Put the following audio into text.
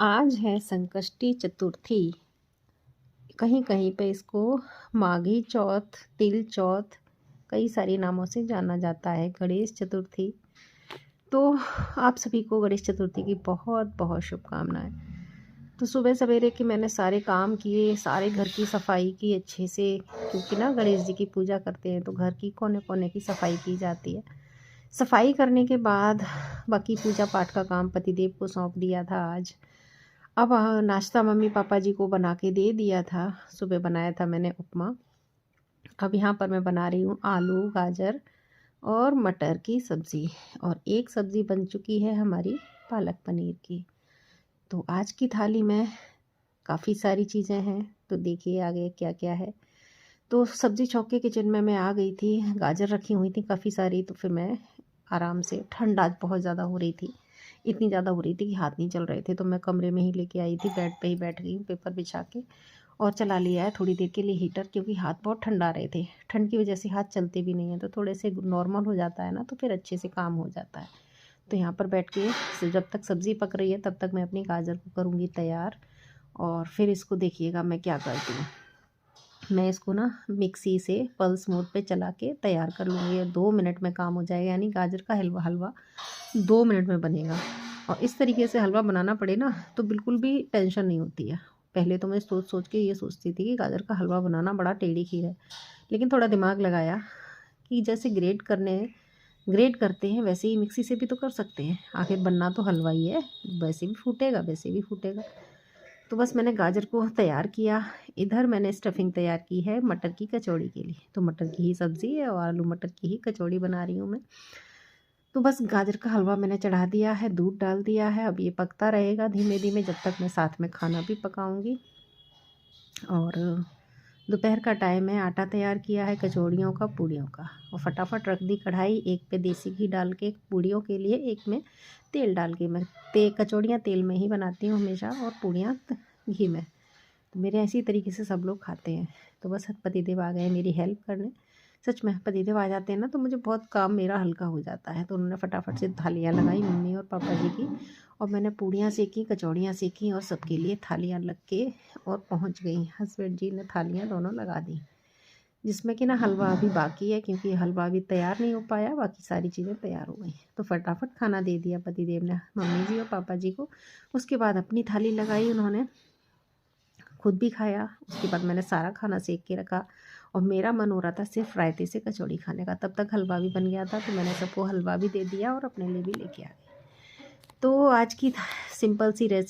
आज है संकष्टी चतुर्थी। कहीं कहीं पे इसको माघी चौथ, तिल चौथ, कई सारे नामों से जाना जाता है। गणेश चतुर्थी। तो आप सभी को गणेश चतुर्थी की बहुत बहुत शुभकामनाएं। तो सुबह सवेरे के मैंने सारे काम किए, सारे घर की सफाई की अच्छे से, क्योंकि ना गणेश जी की पूजा करते हैं तो घर की कोने कोने की सफाई की जाती है। सफाई करने के बाद बाकी पूजा पाठ का काम पतिदेव को सौंप दिया था आज। अब नाश्ता मम्मी पापा जी को बना के दे दिया था। सुबह बनाया था मैंने उपमा। अब यहाँ पर मैं बना रही हूँ आलू गाजर और मटर की सब्ज़ी। और एक सब्ज़ी बन चुकी है हमारी पालक पनीर की। तो आज की थाली में काफ़ी सारी चीज़ें हैं, तो देखिए आगे क्या क्या है। तो सब्ज़ी चौक के किचन में मैं आ गई थी। गाजर रखी हुई थी काफ़ी सारी, तो फिर मैं आराम से, ठंड आज बहुत ज़्यादा हो रही थी, इतनी ज़्यादा हो रही थी कि हाथ नहीं चल रहे थे, तो मैं कमरे में ही लेके आई थी, बेड पे ही बैठ गई हूँ पेपर बिछा के और चला लिया है थोड़ी देर के लिए हीटर, क्योंकि हाथ बहुत ठंडा रहे थे। ठंड की वजह से हाथ चलते भी नहीं हैं, तो थोड़े से नॉर्मल हो जाता है ना, तो फिर अच्छे से काम हो जाता है। तो यहाँ पर बैठ के जब तक सब्ज़ी पक रही है तब तक मैं अपनी गाजर को करूँगी तैयार। और फिर इसको देखिएगा मैं क्या करती हूँ। मैं इसको ना मिक्सी से पल्स मोड पे चला के तैयार कर लूँगी और 2 मिनट में काम हो जाएगा। यानी गाजर का हलवा हलवा 2 मिनट में बनेगा। और इस तरीके से हलवा बनाना पड़े ना तो बिल्कुल भी टेंशन नहीं होती है। पहले तो मैं सोच सोच के ये सोचती थी कि गाजर का हलवा बनाना बड़ा टेढ़ी खीर है, लेकिन थोड़ा दिमाग लगाया कि जैसे ग्रेट करते हैं वैसे ही मिक्सी से भी तो कर सकते हैं। आखिर बनना तो हलवा ही है, वैसे भी फूटेगा वैसे भी फूटेगा। तो बस मैंने गाजर को तैयार किया। इधर मैंने स्टफिंग तैयार की है मटर की कचौड़ी के लिए। तो मटर की ही सब्ज़ी है और आलू मटर की ही कचौड़ी बना रही हूँ मैं। तो बस गाजर का हलवा मैंने चढ़ा दिया है, दूध डाल दिया है। अब ये पकता रहेगा धीमे धीमे जब तक मैं साथ में खाना भी पकाऊंगी। और दोपहर का टाइम है, आटा तैयार किया है कचौड़ियों का, पूड़ियों का, और फटाफट रख दी कढ़ाई। एक पे देसी घी डाल के पूड़ियों के लिए, एक में तेल डाल के। मैं कचौड़ियाँ तेल में ही बनाती हूँ हमेशा और पूड़ियाँ घी में। तो मेरे ऐसी तरीके से सब लोग खाते हैं। तो बस पतिदेव आ गए मेरी हेल्प करने। सच में पतिदेव आ जाते हैं ना तो मुझे बहुत काम मेरा हल्का हो जाता है। तो उन्होंने फटाफट से थालियाँ लगाई मम्मी और पापा जी की, और मैंने पूड़ियाँ सेकी, कचौड़ियाँ सेकी और सबके लिए थालियाँ लग के और पहुँच गई। हस्बैंड जी ने थालियाँ दोनों लगा दी, जिसमें कि ना हलवा अभी बाकी है, क्योंकि हलवा अभी तैयार नहीं हो पाया, बाकी सारी चीज़ें तैयार हो गई। तो फटाफट खाना दे दिया पतिदेव ने मम्मी जी और पापा जी को। उसके बाद अपनी थाली लगाई उन्होंने, खुद भी खाया। उसके बाद मैंने सारा खाना सेक के रखा और मेरा मन हो रहा था सिर्फ रायते से कचौड़ी खाने का। तब तक हलवा भी बन गया था, तो मैंने सबको हलवा भी दे दिया और अपने लिए भी लेके आ गई। तो आज की सिंपल सी रेसिपी